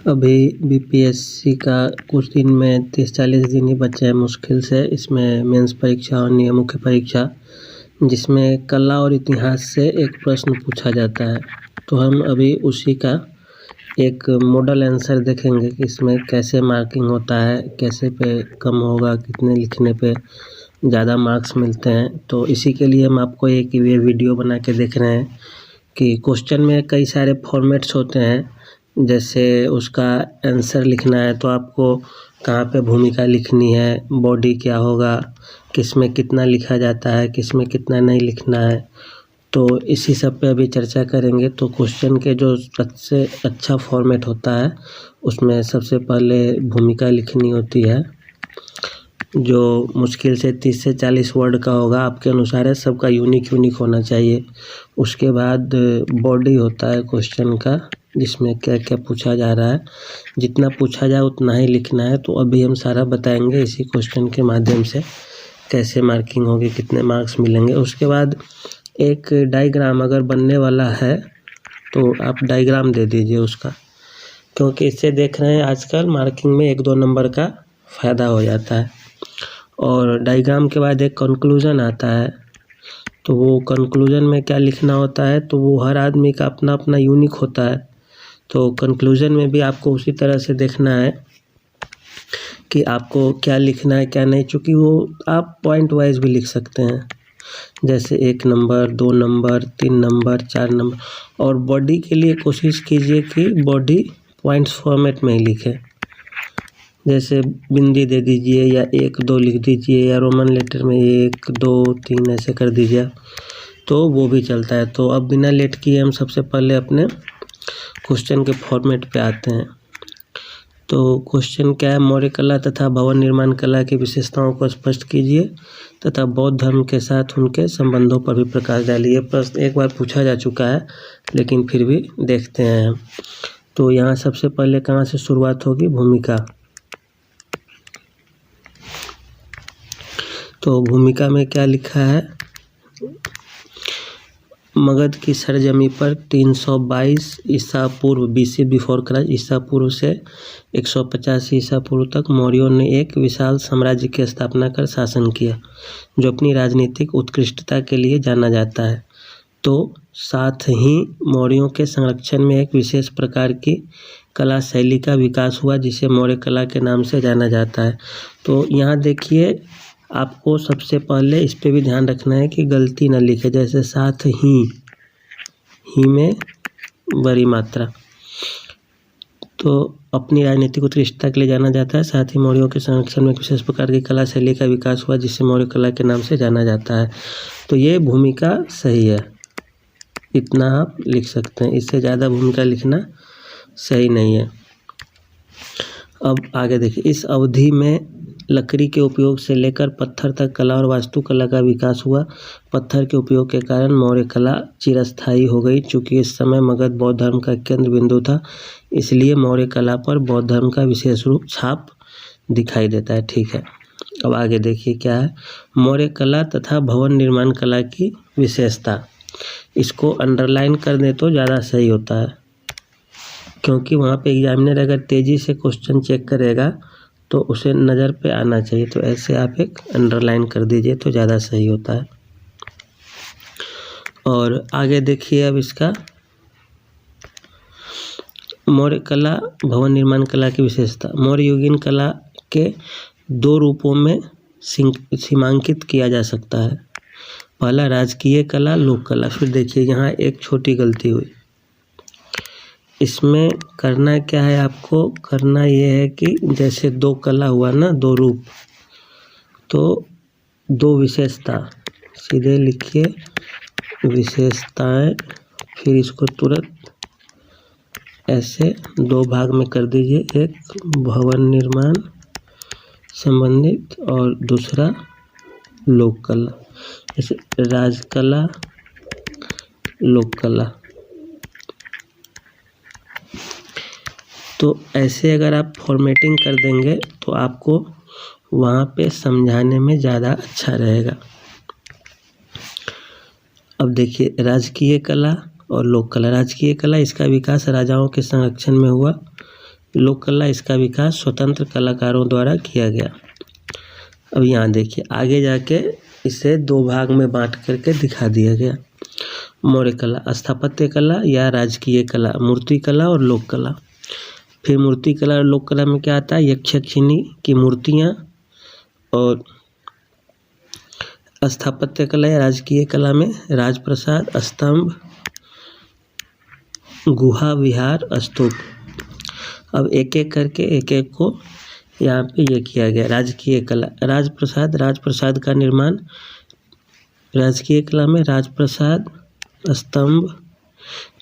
अभी बीपीएससी का कुछ दिन में 30-40 दिन ही बचे हैं मुश्किल से। इसमें मेंस परीक्षा और मुख्य परीक्षा, जिसमें कला और इतिहास से एक प्रश्न पूछा जाता है। तो हम अभी उसी का एक मॉडल आंसर देखेंगे कि इसमें कैसे मार्किंग होता है, कैसे पे कम होगा, कितने लिखने पे ज़्यादा मार्क्स मिलते हैं। तो इसी के लिए हम आपको एक ये वीडियो बना के देख रहे हैं कि क्वेश्चन में कई सारे फॉर्मेट्स होते हैं। जैसे उसका आंसर लिखना है तो आपको कहाँ पे भूमिका लिखनी है, बॉडी क्या होगा, किस में कितना लिखा जाता है, किस में कितना नहीं लिखना है। तो इसी सब पे अभी चर्चा करेंगे। तो क्वेश्चन के जो सबसे अच्छा फॉर्मेट होता है उसमें सबसे पहले भूमिका लिखनी होती है, जो मुश्किल से 30 से 40 वर्ड का होगा, आपके अनुसार है, सबका यूनिक होना चाहिए। उसके बाद बॉडी होता है क्वेश्चन का, जिसमें क्या क्या पूछा जा रहा है, जितना पूछा जाए उतना ही लिखना है। तो अभी हम सारा बताएंगे इसी क्वेश्चन के माध्यम से कैसे मार्किंग होगी, कितने मार्क्स मिलेंगे। उसके बाद एक डायग्राम अगर बनने वाला है तो आप डायग्राम दे दीजिए उसका, क्योंकि इससे देख रहे हैं आजकल मार्किंग में 1-2 नंबर का फ़ायदा हो जाता है। और डायग्राम के बाद एक कंक्लूजन आता है, तो वो कंक्लूजन में क्या लिखना होता है, तो वो हर आदमी का अपना अपना यूनिक होता है। तो कंक्लूजन में भी आपको उसी तरह से देखना है कि आपको क्या लिखना है क्या नहीं, चूँकि वो आप पॉइंट वाइज भी लिख सकते हैं, जैसे 1 नंबर, 2 नंबर, 3 नंबर, 4 नंबर। और बॉडी के लिए कोशिश कीजिए कि बॉडी पॉइंट्स फॉर्मेट में ही लिखें, जैसे बिंदी दे दीजिए या 1-2 लिख दीजिए, या रोमन लेटर में 1-2-3 ऐसे कर दीजिए, तो वो भी चलता है। तो अब बिना लेट किए हम सबसे पहले अपने क्वेश्चन के फॉर्मेट पे आते हैं। तो क्वेश्चन क्या है, मौर्य कला तथा भवन निर्माण कला की विशेषताओं को स्पष्ट कीजिए तथा बौद्ध धर्म के साथ उनके संबंधों पर भी प्रकाश डालिए। प्रश्न एक बार पूछा जा चुका है, लेकिन फिर भी देखते हैं हम। तो यहाँ सबसे पहले कहाँ से शुरुआत होगी, भूमिका। तो भूमिका में क्या लिखा है, मगध की सरजमी पर 322 ईसा पूर्व BC बिफोर क्राइस्ट, ईसा पूर्व से 150 ईसा पूर्व तक मौर्यों ने एक विशाल साम्राज्य की स्थापना कर शासन किया, जो अपनी राजनीतिक उत्कृष्टता के लिए जाना जाता है। तो साथ ही मौर्यों के संरक्षण में एक विशेष प्रकार की कला शैली का विकास हुआ, जिसे मौर्य कला के नाम से जाना जाता है। तो यहाँ देखिए, आपको सबसे पहले इस पे भी ध्यान रखना है कि गलती न लिखे, जैसे साथ ही में बड़ी मात्रा। तो अपनी राजनीतिक उत्कृष्टता के लिए जाना जाता है, साथ ही मौर्यों के संरक्षण में एक विशेष प्रकार की कला शैली का विकास हुआ, जिसे मौर्य कला के नाम से जाना जाता है। तो ये भूमिका सही है, इतना आप लिख सकते हैं, इससे ज़्यादा भूमिका लिखना सही नहीं है। अब आगे देखिए, इस अवधि में लकड़ी के उपयोग से लेकर पत्थर तक कला और वास्तुकला का विकास हुआ। पत्थर के उपयोग के कारण मौर्य कला चिरस्थायी हो गई। चूँकि इस समय मगध बौद्ध धर्म का केंद्र बिंदु था, इसलिए मौर्य कला पर बौद्ध धर्म का विशेष रूप छाप दिखाई देता है। ठीक है, अब आगे देखिए क्या है, मौर्य कला तथा भवन निर्माण कला की विशेषता। इसको अंडरलाइन कर दें तो ज़्यादा सही होता है, क्योंकि वहाँ पे एग्जामिनर अगर तेज़ी से क्वेश्चन चेक करेगा तो उसे नज़र पे आना चाहिए। तो ऐसे आप एक अंडरलाइन कर दीजिए तो ज़्यादा सही होता है। और आगे देखिए अब इसका, मौर्य कला भवन निर्माण कला की विशेषता। मौर्य युगीन कला के 2 रूपों में सीमांकित किया जा सकता है। पहला राजकीय कला, लोक कला। फिर देखिए यहाँ एक छोटी गलती हुई, इसमें करना क्या है, आपको करना ये है कि जैसे 2 कला हुआ ना, 2 रूप, तो 2 विशेषता, सीधे लिखिए विशेषताएं, फिर इसको तुरंत ऐसे 2 भाग में कर दीजिए, एक भवन निर्माण संबंधित और दूसरा लोक कला, जैसे राजकला, लोक कला। तो ऐसे अगर आप फॉर्मेटिंग कर देंगे तो आपको वहाँ पे समझाने में ज़्यादा अच्छा रहेगा। अब देखिए राजकीय कला और लोक कला। राजकीय कला, इसका विकास राजाओं के संरक्षण में हुआ। लोक कला, इसका विकास स्वतंत्र कलाकारों द्वारा किया गया। अब यहाँ देखिए आगे जाके इसे 2 भाग में बांट करके दिखा दिया गया। मौर्य कला, स्थापत्य कला या राजकीय कला, मूर्ति कला और लोक कला। फिर मूर्ति कला और लोक कला में क्या आता है, यक्ष यक्षिणी की मूर्तियाँ, और स्थापत्य कला या राजकीय कला में राजप्रसाद, स्तंभ, गुहा, विहार, स्तूप। अब एक एक करके एक एक को यहाँ पे ये किया गया। राजकीय कला, राजप्रसाद का निर्माण, राजकीय कला में राजप्रसाद, स्तंभ,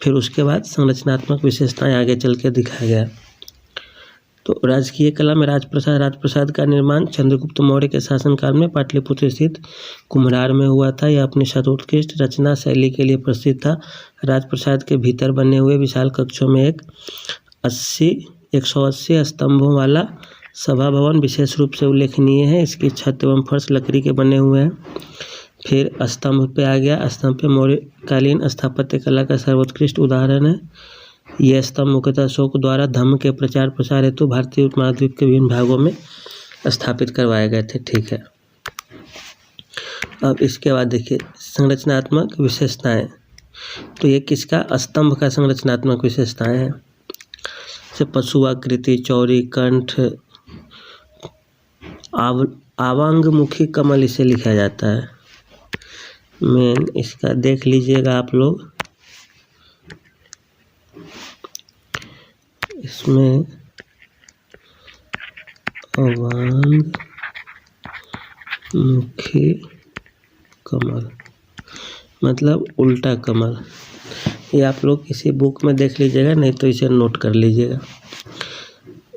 फिर उसके बाद संरचनात्मक विशेषताएं आगे चल के दिखाया गया। तो राजकीय कला में राजप्रसाद का निर्माण चंद्रगुप्त मौर्य के शासनकाल में पाटलिपुत्र स्थित कुम्हरार में हुआ था। यह अपनी सर्वोत्कृष्ट रचना शैली के लिए प्रसिद्ध था। राजप्रसाद के भीतर बने हुए विशाल कक्षों में 180 स्तंभों वाला सभा भवन विशेष रूप से उल्लेखनीय है। इसकी छत एवं फर्श लकड़ी के बने हुए हैं। फिर स्तंभ पे आ गया। स्तंभ पे मौर्यकालीन स्थापत्य कला का सर्वोत्कृष्ट उदाहरण है। यह स्तंभ मुख्यतः अशोक द्वारा धम्म के प्रचार प्रसार हेतु भारतीय उपमहाद्वीप के विभिन्न भागों में स्थापित करवाए गए थे। ठीक है, अब इसके बाद देखिए संरचनात्मक विशेषताएं। तो ये किसका, स्तंभ का संरचनात्मक विशेषताएं हैं। जैसे पशुआकृति, चौड़ी कंठ, आवांगमुखी कमल इसे लिखा जाता है। मेन इसका देख लीजिएगा आप लोग, इसमें अवांगमुखी कमल मतलब उल्टा कमल। ये आप लोग किसी बुक में देख लीजिएगा, नहीं तो इसे नोट कर लीजिएगा।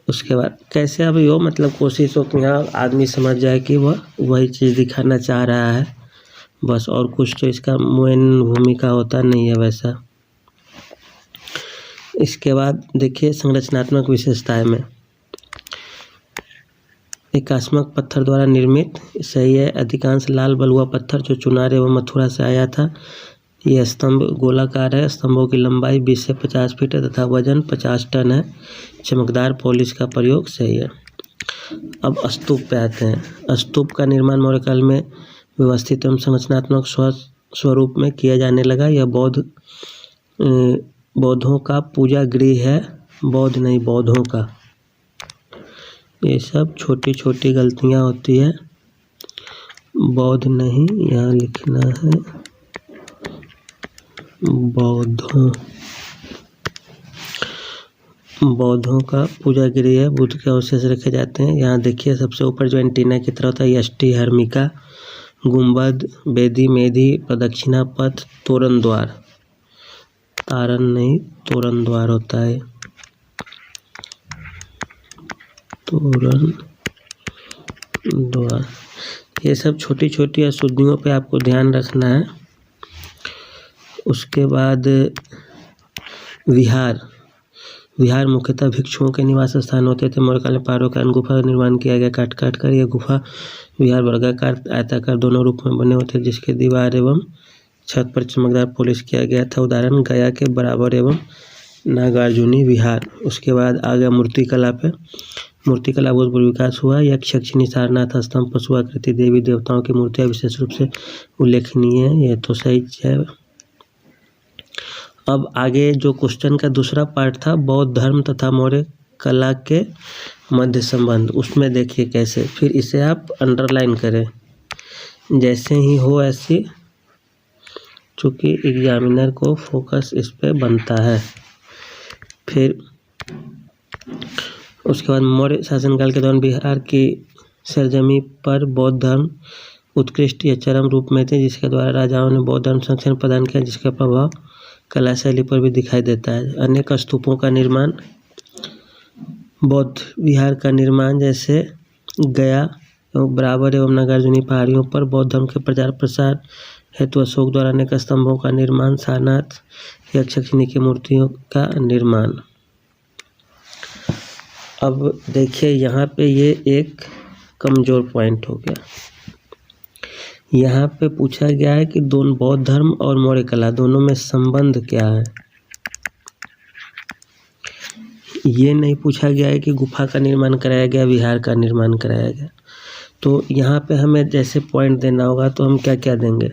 उसके बाद कैसे अब यो मतलब कोशिश हो कि यहाँ आदमी समझ जाए कि वह वही चीज़ दिखाना चाह रहा है बस, और कुछ तो इसका मेन भूमिका होता नहीं है वैसा। इसके बाद देखिए संरचनात्मक विशेषताएं में एकास्मक पत्थर द्वारा निर्मित, सही है। अधिकांश लाल बलुआ पत्थर जो चुनार एवं मथुरा से आया था। यह स्तंभ गोलाकार है। स्तंभों की लंबाई 20 से 50 फीट है तथा वजन 50 टन है। चमकदार पॉलिश का प्रयोग, सही है। अब स्तूप पे आते हैं। स्तूप का निर्माण मौर्यकाल में व्यवस्थित एवं संरचनात्मक स्वरूप में किया जाने लगा। यह बौद्धों का पूजा गृह है। बौद्ध नहीं, बौद्धों का। ये सब छोटी छोटी गलतियां होती है। बौद्ध नहीं, यहाँ लिखना है बौद्धों का पूजा गृह है। बुद्ध के अवशेष रखे जाते हैं। यहाँ देखिए सबसे ऊपर जो एंटीना की तरह होता है यष्टि, हर्मिका, गुंबद, वेदी, मेधी, प्रदक्षिणा पथ, तोरण द्वार। तारण नहीं, तोरण द्वार होता है। तोरण द्वार, ये सब छोटी छोटी अशुद्धियों पे आपको ध्यान रखना है। उसके बाद विहार मुख्यतः भिक्षुओं के निवास स्थान होते थे। मौर्यकाल में पहाड़ों का गुफा का निर्माण किया गया। काट काट कर यह गुफा विहार वर्गाकार, आयताकार दोनों रूप में बने होते, जिसके दीवार एवं छत पर चमकदार पॉलिश किया गया था। उदाहरण गया के बराबर एवं नागार्जुनी विहार। उसके बाद आ गया मूर्ति कला पे। मूर्ति कला बहुत विकास हुआ। यक्ष यक्षिणी, सारनाथ स्तंभ, पशुआकृति, देवी देवताओं की मूर्तियाँ विशेष रूप से उल्लेखनीय है। यह तो सही है। अब आगे जो क्वेश्चन का दूसरा पार्ट था, बौद्ध धर्म तथा मौर्य कला के मध्य संबंध, उसमें देखिए कैसे। फिर इसे आप अंडरलाइन करें जैसे ही हो ऐसे, चूँकि एग्जामिनर को फोकस इस पे बनता है। फिर उसके बाद मौर्य शासनकाल के दौरान बिहार की सरजमी पर बौद्ध धर्म उत्कृष्ट या चरम रूप में थे, जिसके द्वारा राजाओं ने बौद्ध धर्म संरक्षण प्रदान किया, जिसका प्रभाव कला शैली पर भी दिखाई देता है। अनेक स्तूपों का निर्माण, बौद्ध विहार का निर्माण, जैसे गया एवं बराबर एवं नागार्जुनी पहाड़ियों पर बौद्ध धर्म के प्रचार प्रसार हेतु अशोक द्वारा अनेक स्तंभों का निर्माण, सारनाथ यक्ष यक्षिणी की मूर्तियों का निर्माण। अब देखिए यहाँ पे ये एक कमजोर पॉइंट हो गया। यहाँ पे पूछा गया है कि दोनों बौद्ध धर्म और मौर्य कला दोनों में संबंध क्या है। ये नहीं पूछा गया है कि गुफा का निर्माण कराया गया, विहार का निर्माण कराया गया। तो यहाँ पे हमें जैसे पॉइंट देना होगा तो हम क्या क्या देंगे।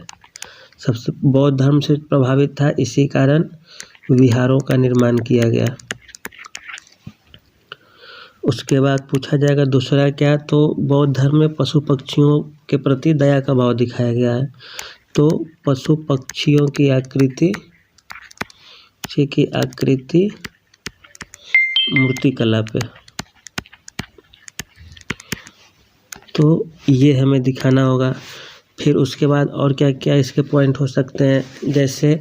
सबसे बौद्ध धर्म से प्रभावित था, इसी कारण विहारों का निर्माण किया गया। उसके बाद पूछा जाएगा दूसरा क्या, तो बौद्ध धर्म में पशु पक्षियों के प्रति दया का भाव दिखाया गया है। तो पशु पक्षियों की आकृति मूर्ति कला पे, तो ये हमें दिखाना होगा। फिर उसके बाद और क्या क्या इसके पॉइंट हो सकते हैं, जैसे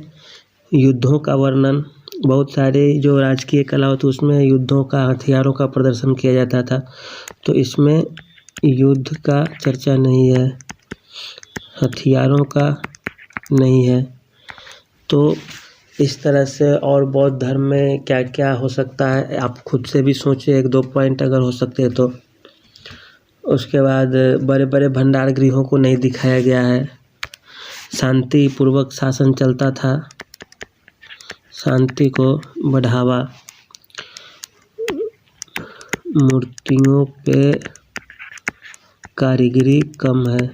युद्धों का वर्णन। बहुत सारे जो राजकीय कला होती है उसमें युद्धों का, हथियारों का प्रदर्शन किया जाता था, तो इसमें युद्ध का चर्चा नहीं है, हथियारों का नहीं है। तो इस तरह से और बौद्ध धर्म में क्या क्या हो सकता है, आप खुद से भी सोचिए, एक दो पॉइंट अगर हो सकते हैं तो। उसके बाद बड़े बड़े भंडार गृहों को नहीं दिखाया गया है। शांति पूर्वक शासन चलता था, शांति को बढ़ावा। मूर्तियों पे कारीगरी कम है।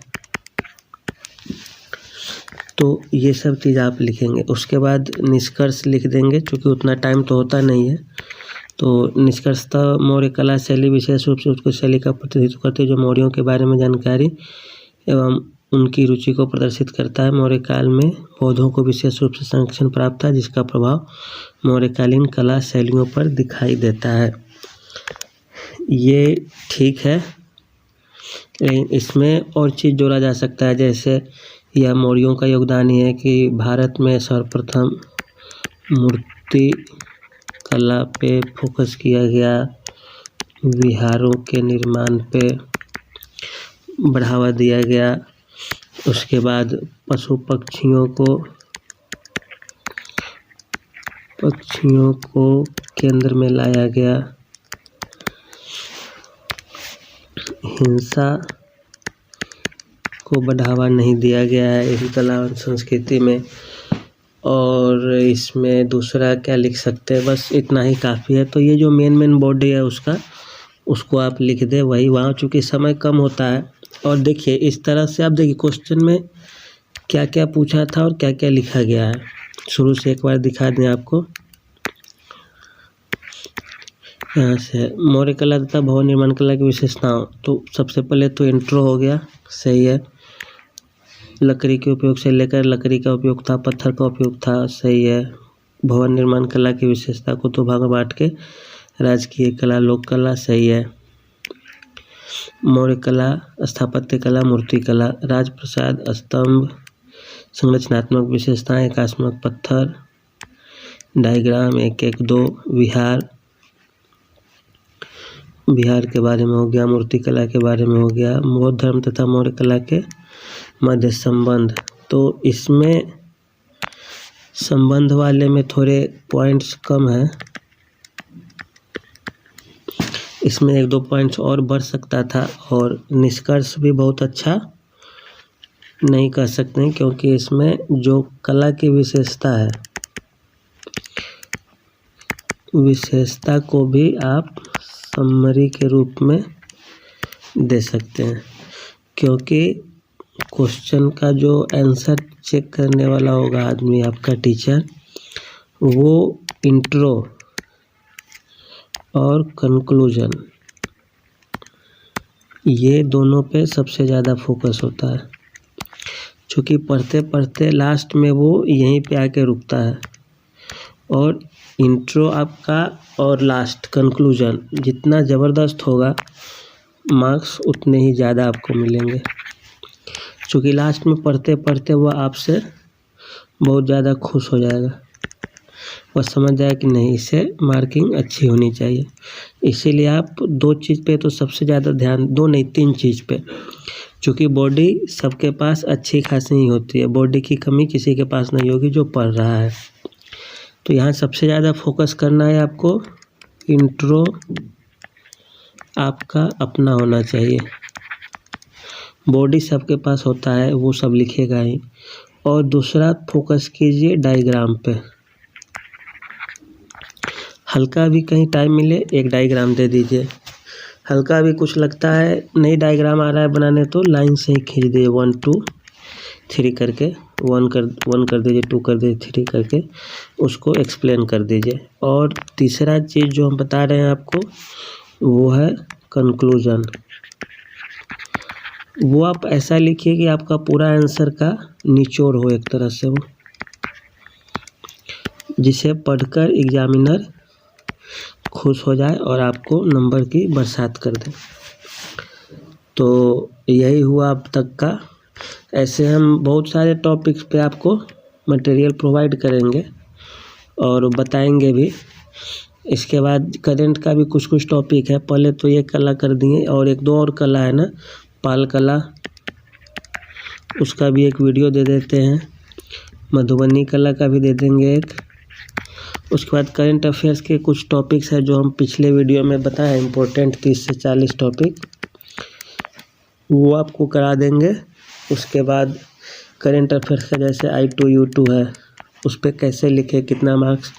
तो ये सब चीज़ आप लिखेंगे। उसके बाद निष्कर्ष लिख देंगे, क्योंकि उतना टाइम तो होता नहीं है। तो निष्कर्षतः मौर्य कला शैली विशेष रूप से उसको शैली का प्रतिनिधित्व करते जो मौर्यों के बारे में जानकारी एवं उनकी रुचि को प्रदर्शित करता है। मौर्य काल में बौद्धों को विशेष रूप से संरक्षण प्राप्त था, जिसका प्रभाव मौर्यकालीन कला शैलियों पर दिखाई देता है। ये ठीक है, लेकिन इसमें और चीज़ जोड़ा जा सकता है, जैसे यह मौर्यों का योगदान ही है कि भारत में सर्वप्रथम मूर्ति कला पे फोकस किया गया, विहारों के निर्माण पे बढ़ावा दिया गया। उसके बाद पशु पक्षियों को केंद्र में लाया गया। हिंसा को बढ़ावा नहीं दिया गया है इस कला और संस्कृति में। और इसमें दूसरा क्या लिख सकते हैं, बस इतना ही काफ़ी है। तो ये जो मेन बॉडी है उसको आप लिख दें वही, वहाँ चूँकि समय कम होता है। और देखिए इस तरह से आप देखिए क्वेश्चन में क्या क्या पूछा था और क्या क्या लिखा गया है। शुरू से एक बार दिखा दें आपको। यहाँ से मौर्य कला तथा भवन निर्माण कला की विशेषताओं, तो सबसे पहले तो इंट्रो हो गया, सही है। लकड़ी के उपयोग से लेकर लकड़ी का उपयोग था, पत्थर का उपयोग था, सही है। भवन निर्माण कला की विशेषता को दो भाग में बांट के राजकीय कला, लोक कला, सही है। मौर्य कला, स्थापत्य कला, मूर्ति कला, राजप्रसाद, स्तंभ, संरचनात्मक विशेषताएं, एकात्मक पत्थर, डायग्राम 1-1-2, विहार के बारे में हो गया, मूर्ति कला के बारे में हो गया, बौद्ध धर्म तथा मौर्य कला के मध्य संबंध। तो इसमें संबंध वाले में थोड़े पॉइंट्स कम है, इसमें 1-2 पॉइंट्स और बढ़ सकता था। और निष्कर्ष भी बहुत अच्छा नहीं कर सकते हैं, क्योंकि इसमें जो कला की विशेषता को भी आप समरी के रूप में दे सकते हैं, क्योंकि क्वेश्चन का जो आंसर चेक करने वाला होगा आदमी, आपका टीचर, वो इंट्रो और कंक्लूजन, ये दोनों पे सबसे ज़्यादा फोकस होता है। क्योंकि पढ़ते पढ़ते लास्ट में वो यहीं पे आके रुकता है। और इंट्रो आपका और लास्ट कंक्लूजन जितना ज़बरदस्त होगा, मार्क्स उतने ही ज़्यादा आपको मिलेंगे। क्योंकि लास्ट में पढ़ते पढ़ते वह आपसे बहुत ज़्यादा खुश हो जाएगा, वह समझ जाए कि नहीं, इसे मार्किंग अच्छी होनी चाहिए। इसीलिए आप 2 चीज़ पे तो सबसे ज़्यादा ध्यान, 2 नहीं 3 चीज़ पे, क्योंकि बॉडी सबके पास अच्छी खासी ही होती है, बॉडी की कमी किसी के पास नहीं होगी जो पढ़ रहा है। तो यहाँ सबसे ज़्यादा फोकस करना है आपको, इंट्रो आपका अपना होना चाहिए, बॉडी सबके पास होता है, वो सब लिखेगा ही। और दूसरा फोकस कीजिए डायग्राम पे, हल्का भी कहीं टाइम मिले एक डायग्राम दे दीजिए। हल्का भी कुछ लगता है नई डायग्राम आ रहा है बनाने तो लाइन से ही खींच दीजिए 1 2 3 करके 1 कर दीजिए, 2 कर दीजिए, 3 करके उसको एक्सप्लेन कर दीजिए। और तीसरा चीज़ जो हम बता रहे हैं आपको वो है कंक्लूजन। वो आप ऐसा लिखिए कि आपका पूरा आंसर का निचोड़ हो एक तरह से, वो जिसे पढ़कर एग्जामिनर खुश हो जाए और आपको नंबर की बरसात कर दे। तो यही हुआ अब तक का। ऐसे हम बहुत सारे टॉपिक्स पे आपको मटेरियल प्रोवाइड करेंगे और बताएंगे भी। इसके बाद करंट का भी कुछ टॉपिक है। पहले तो ये कला कर दिए और एक दो और कला है ना, पाल कला, उसका भी एक वीडियो दे देते हैं। मधुबनी कला का भी दे देंगे एक। उसके बाद करंट अफेयर्स के कुछ टॉपिक्स हैं जो हम पिछले वीडियो में बताए, इम्पोर्टेंट 30 से 40 टॉपिक, वो आपको करा देंगे। उसके बाद करंट अफेयर्स का जैसे I2 U2 है, उस पर कैसे लिखे, कितना मार्क्स,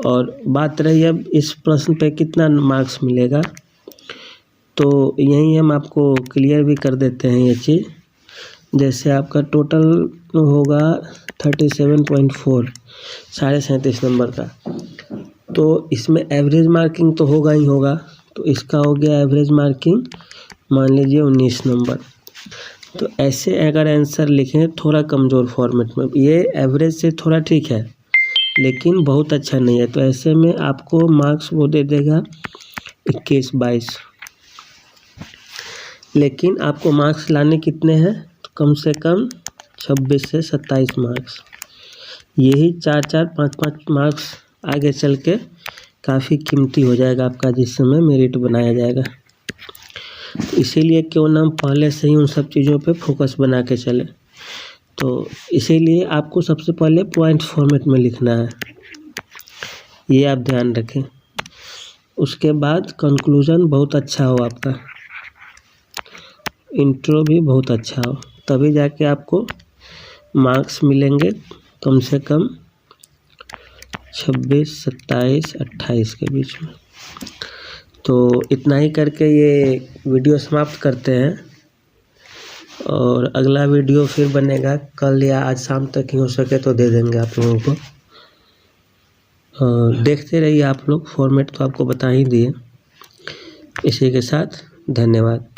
और बात रही अब इस प्रश्न पे कितना मार्क्स मिलेगा, तो यहीं हम आपको क्लियर भी कर देते हैं ये चीज़। जैसे आपका टोटल होगा 37.4, 37.5 नंबर का, तो इसमें एवरेज मार्किंग तो होगा ही होगा। तो इसका हो गया एवरेज मार्किंग मान लीजिए 19 नंबर। तो ऐसे अगर आंसर लिखें थोड़ा कमज़ोर फॉर्मेट में, ये एवरेज से थोड़ा ठीक है लेकिन बहुत अच्छा नहीं है, तो ऐसे में आपको मार्क्स वो दे देगा 21-22। लेकिन आपको मार्क्स लाने कितने हैं, तो कम से कम 26 से 27 मार्क्स। यही 4-4, 5-5 मार्क्स आगे चल के काफ़ी कीमती हो जाएगा आपका, जिस समय मेरिट बनाया जाएगा। तो इसीलिए क्यों ना हम पहले से ही उन सब चीज़ों पे फोकस बना के चले। तो इसीलिए आपको सबसे पहले पॉइंट फॉर्मेट में लिखना है, ये आप ध्यान रखें। उसके बाद कंक्लूजन बहुत अच्छा हो आपका, इंट्रो भी बहुत अच्छा हो, तभी जाके आपको मार्क्स मिलेंगे कम से कम 26, 27, 28 के बीच में। तो इतना ही करके ये वीडियो समाप्त करते हैं और अगला वीडियो फिर बनेगा कल या आज शाम तक ही हो सके तो दे देंगे आप लोगों को। और देखते रहिए आप लोग, फॉर्मेट तो आपको बता ही दिए। इसी के साथ धन्यवाद।